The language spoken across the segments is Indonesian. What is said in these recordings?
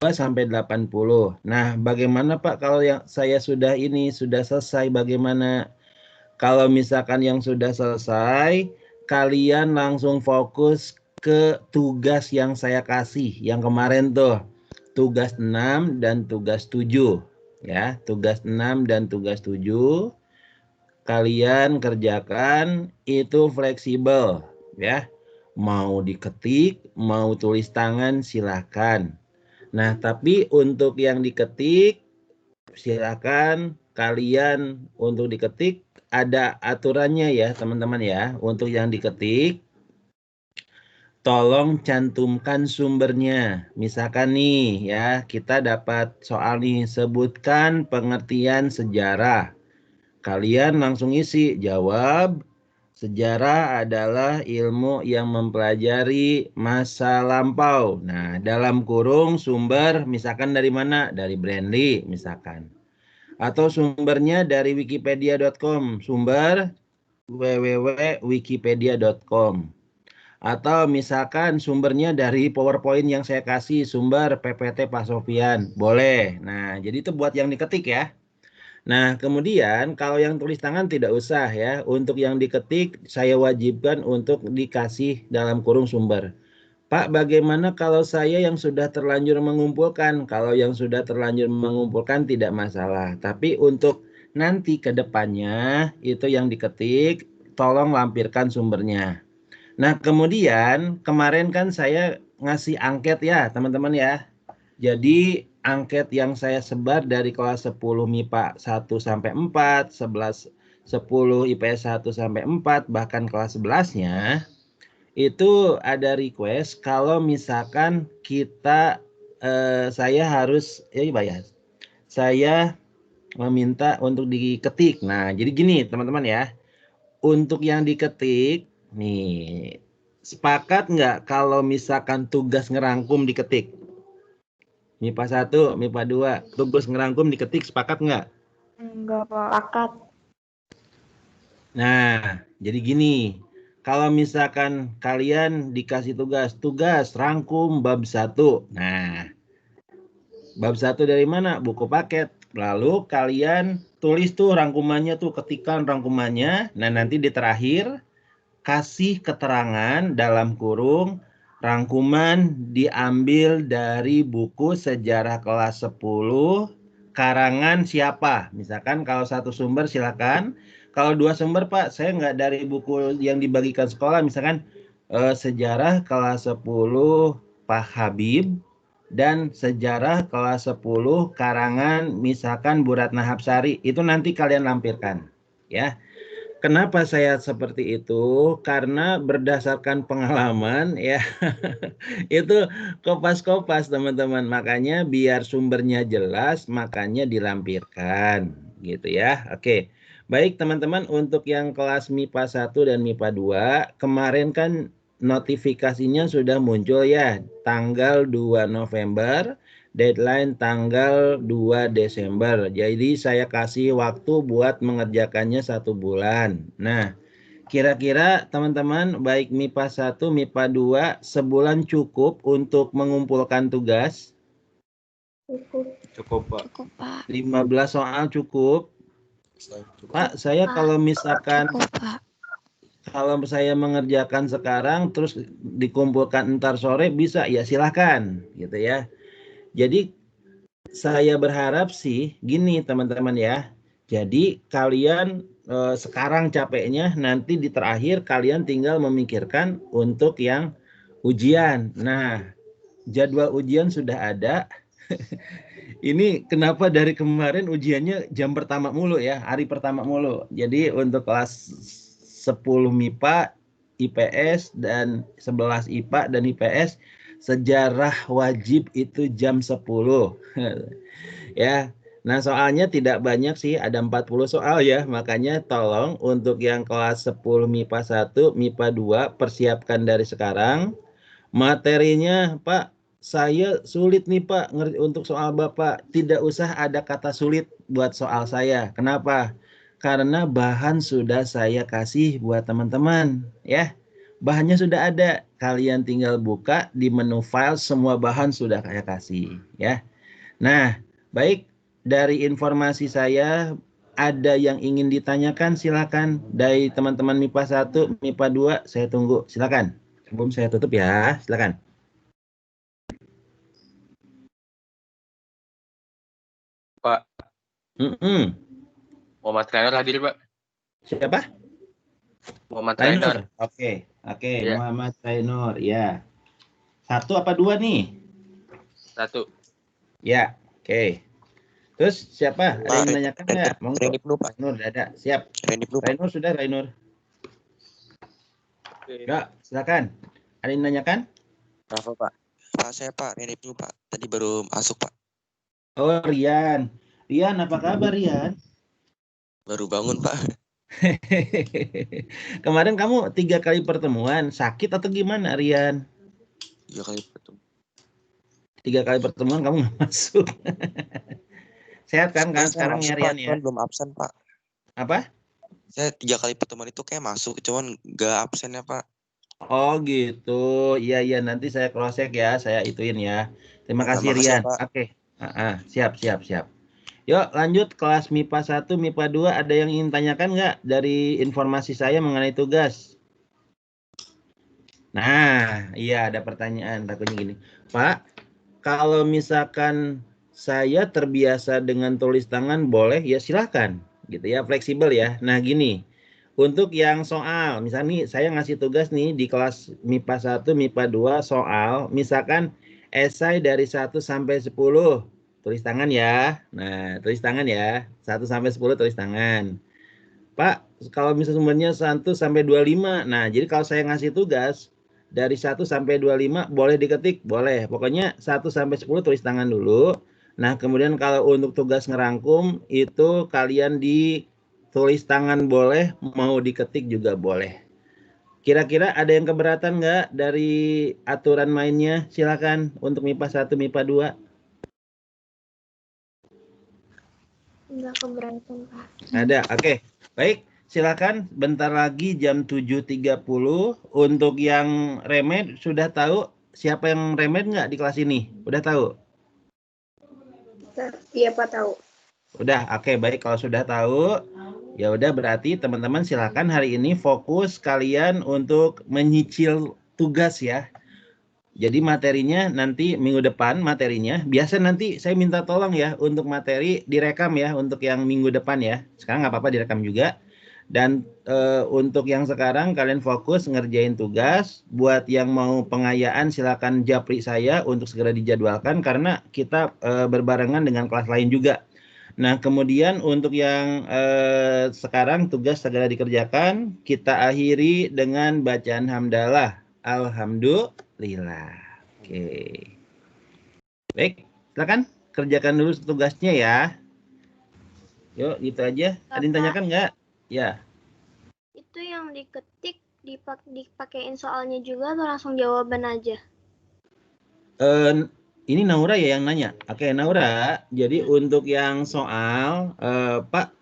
sampai 80. Nah, bagaimana Pak kalau yang saya sudah selesai bagaimana? Kalau misalkan yang sudah selesai, kalian langsung fokus ke tugas yang saya kasih yang kemarin tuh. Tugas 6 dan tugas 7. Ya, tugas 6 dan tugas 7 kalian kerjakan itu fleksibel ya. Mau diketik, mau tulis tangan silahkan. Nah, tapi untuk yang diketik silakan kalian untuk diketik ada aturannya ya teman-teman ya. Untuk yang diketik tolong cantumkan sumbernya. Misalkan nih ya, kita dapat soal nih, sebutkan pengertian sejarah. Kalian langsung isi, jawab, sejarah adalah ilmu yang mempelajari masa lampau. Nah, dalam kurung sumber misalkan dari mana? Dari Brandly misalkan. Atau sumbernya dari wikipedia.com, sumber www.wikipedia.com. Atau misalkan sumbernya dari PowerPoint yang saya kasih, sumber PPT Pak Sofian, boleh. Nah, jadi itu buat yang diketik ya. Nah, kemudian kalau yang tulis tangan tidak usah ya. Untuk yang diketik saya wajibkan untuk dikasih dalam kurung sumber. Pak, bagaimana kalau saya yang sudah terlanjur mengumpulkan? Kalau yang sudah terlanjur mengumpulkan tidak masalah. Tapi untuk nanti ke depannya itu yang diketik, tolong lampirkan sumbernya. Nah, kemudian kemarin kan saya ngasih angket ya, teman-teman ya. Jadi angket yang saya sebar dari kelas 10 MIPA 1 sampai 4, 11 10 IPS 1 sampai 4, bahkan kelas 11-nya itu ada request kalau misalkan kita saya harus ya saya meminta untuk diketik. Nah, jadi gini teman-teman ya. Untuk yang diketik nih, sepakat nggak kalau misalkan tugas ngerangkum diketik? MIPA 1, MIPA 2, tugas ngerangkum diketik, sepakat nggak? Enggak, Pak. Pakat. Nah, jadi gini, kalau misalkan kalian dikasih tugas rangkum bab 1. Nah, bab 1 dari mana? Buku paket. Lalu kalian tulis tuh rangkumannya tuh, ketikan rangkumannya. Nah, nanti di terakhir kasih keterangan dalam kurung rangkuman diambil dari buku sejarah kelas 10 karangan siapa. Misalkan kalau satu sumber silakan. Kalau dua sumber Pak, saya nggak dari buku yang dibagikan sekolah. Misalkan sejarah kelas 10 Pak Habib dan sejarah kelas 10 karangan misalkan Bu Ratna Hapsari. Itu nanti kalian lampirkan ya. Kenapa saya seperti itu? Karena berdasarkan pengalaman ya, itu kopas-kopas teman-teman. Makanya biar sumbernya jelas, makanya dilampirkan gitu ya. Oke. Baik teman-teman, untuk yang kelas MIPA 1 dan MIPA 2, kemarin kan notifikasinya sudah muncul ya, tanggal 2 November. Deadline tanggal 2 Desember. Jadi saya kasih waktu buat mengerjakannya 1 bulan. Nah, kira-kira teman-teman baik MIPA 1, MIPA 2 sebulan cukup untuk mengumpulkan tugas? Cukup, Pak. Cukup, Pak. 15 soal cukup? Pak, saya kalau misalkan Cukup, Pak. kalau saya mengerjakan sekarang terus dikumpulkan entar sore bisa ya silahkan gitu ya. Jadi saya berharap sih gini teman-teman ya. Jadi kalian sekarang capeknya, nanti di terakhir kalian tinggal memikirkan untuk yang ujian. Nah, jadwal ujian sudah ada. Ini kenapa dari kemarin ujiannya jam pertama mulu ya, hari pertama mulu. Jadi untuk kelas 10 MIPA, IPS dan 11 IPA dan IPS sejarah wajib itu jam 10. Ya. Nah, soalnya tidak banyak sih, ada 40 soal ya. Makanya tolong untuk yang kelas 10 MIPA 1, MIPA 2 persiapkan dari sekarang. Materinya, Pak, saya sulit nih Pak untuk soal Bapak. Tidak usah ada kata sulit buat soal saya. Kenapa? Karena bahan sudah saya kasih buat teman-teman, ya. Bahannya sudah ada. Kalian tinggal buka di menu file, semua bahan sudah saya kasih. Ya. Nah, baik. Dari informasi saya, ada yang ingin ditanyakan, silakan. Dari teman-teman MIPA 1, MIPA 2, saya tunggu. Silakan. Sebelum saya tutup ya, silakan. Pak. Muhammad Rainur hadir, Pak. Siapa? Muhammad Rainur. Oke. Ya. Muhammad Rainur, ya. 1 apa 2 nih? 1. Ya, oke. Terus siapa? Ada yang menanyakan nggak? Monggo. Rainur, ada. Siap. Rainur sudah, Rainur. Ya, silakan. Ada yang menanyakan? Rafa, Pak. Pak, saya Pak. Renip dulu, Pak. Tadi baru masuk, Pak. Oh, Rian. Rian, apa kabar, Rian? Baru bangun, Pak. Kemarin kamu 3 kali pertemuan. Sakit atau gimana, Rian? 3 kali pertemuan. 3 kali pertemuan kamu nggak masuk. Sehat kan sekarang ya, Rian ya? Belum absen, Pak. Apa? Saya 3 kali pertemuan itu kayak masuk, cuman nggak absen ya, Pak. Oh gitu. Iya, nanti saya cross check ya, saya ituin ya. Terima kasih, Rian. Oke. Siap. Yuk lanjut kelas MIPA 1, MIPA 2, ada yang ingin tanyakan nggak dari informasi saya mengenai tugas? Nah, iya ada pertanyaan, takutnya gini. Pak, kalau misalkan saya terbiasa dengan tulis tangan boleh, ya silakan. Gitu ya, fleksibel ya. Nah gini, untuk yang soal, misalnya nih saya ngasih tugas nih di kelas MIPA 1, MIPA 2 soal, misalkan esai dari 1 sampai 10, tulis tangan ya. Nah, tulis tangan ya. 1 sampai 10 tulis tangan. Pak, kalau misalnya sumbernya 1 sampai 25. Nah, jadi kalau saya ngasih tugas dari 1 sampai 25 boleh diketik, boleh. Pokoknya 1 sampai 10 tulis tangan dulu. Nah, kemudian kalau untuk tugas ngerangkum itu kalian ditulis tangan boleh, mau diketik juga boleh. Kira-kira ada yang keberatan nggak dari aturan mainnya? Silakan untuk MIPA 1, MIPA 2. Enggak keberatan, Pak. Ada, oke. Baik, silakan. Bentar lagi jam 7.30. Untuk yang remed, sudah tahu siapa yang remed nggak di kelas ini? Udah tahu? Iya, Pak, tahu. Udah, oke. Baik, kalau sudah tahu, ya udah berarti teman-teman silakan hari ini fokus kalian untuk menyicil tugas ya. Jadi materinya nanti minggu depan materinya. Biasa nanti saya minta tolong ya untuk materi direkam ya untuk yang minggu depan ya. Sekarang nggak apa-apa direkam juga. Dan untuk yang sekarang kalian fokus ngerjain tugas. Buat yang mau pengayaan silakan japri saya untuk segera dijadwalkan karena kita berbarengan dengan kelas lain juga. Nah kemudian untuk yang sekarang tugas segera dikerjakan. Kita akhiri dengan bacaan hamdalah. Alhamdulillah. Oke. Baik, silakan kerjakan dulu tugasnya ya. Yuk, gitu aja. Ada yang tanyakan nggak? Ya. Itu yang diketik dipakein soalnya juga atau langsung jawaban aja? Ini Naura ya yang nanya. Oke, Naura. Jadi untuk yang soal, Pak,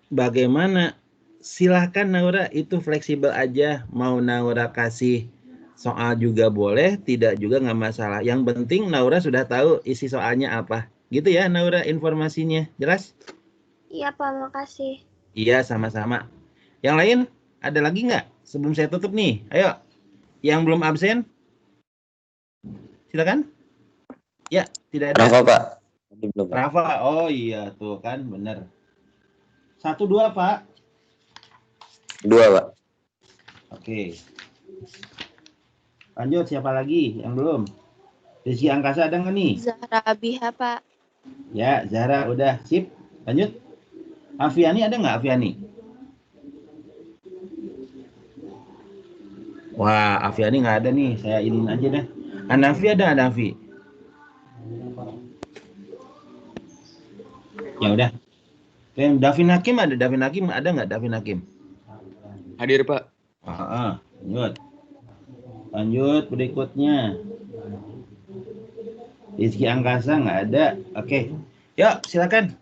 bagaimana? Silahkan Naura, itu fleksibel aja. Mau Naura kasih soal juga boleh, tidak juga nggak masalah. Yang penting Naura sudah tahu isi soalnya apa. Gitu ya Naura informasinya. Jelas? Iya, Pak, makasih. Iya, sama-sama. Yang lain ada lagi nggak? Sebelum saya tutup nih. Ayo. Yang belum absen? Silakan. Ya, tidak ada. Rafa, Pak. Rafa. Oh iya, tuh kan benar. 1, 2, Pak. 2, Pak. Oke. Lanjut, siapa lagi yang belum? Rizky Angkasa ada nggak nih? Zahra Abiha, Pak. Ya, Zahra udah. Sip. Lanjut. Afiani ada nggak, Afiani? Wah, Afiani nggak ada nih. Saya inin aja dah. Anafi ada, Anafi? Ya udah. Davin Hakim ada? Davin Hakim ada nggak, Davin Hakim? Hadir, Pak. Lanjut. Lanjut berikutnya. Rizky Angkasa nggak ada. Oke. Yuk, silakan.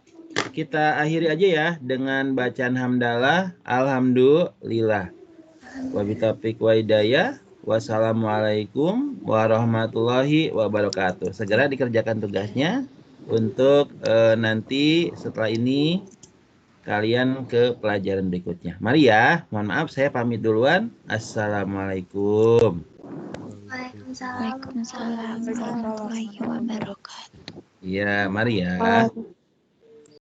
Kita akhiri aja ya dengan bacaan hamdalah. Alhamdulillah. Wabillahi taufiq wa hidayah. Wassalamualaikum warahmatullahi wabarakatuh. Segera dikerjakan tugasnya untuk nanti setelah ini kalian ke pelajaran berikutnya. Mari ya, mohon maaf saya pamit duluan. Assalamualaikum. Waalaikumsalam. Waalaikumsalam warahmatullahi wabarakatuh. Iya, mari ya. Waalaikumsalam.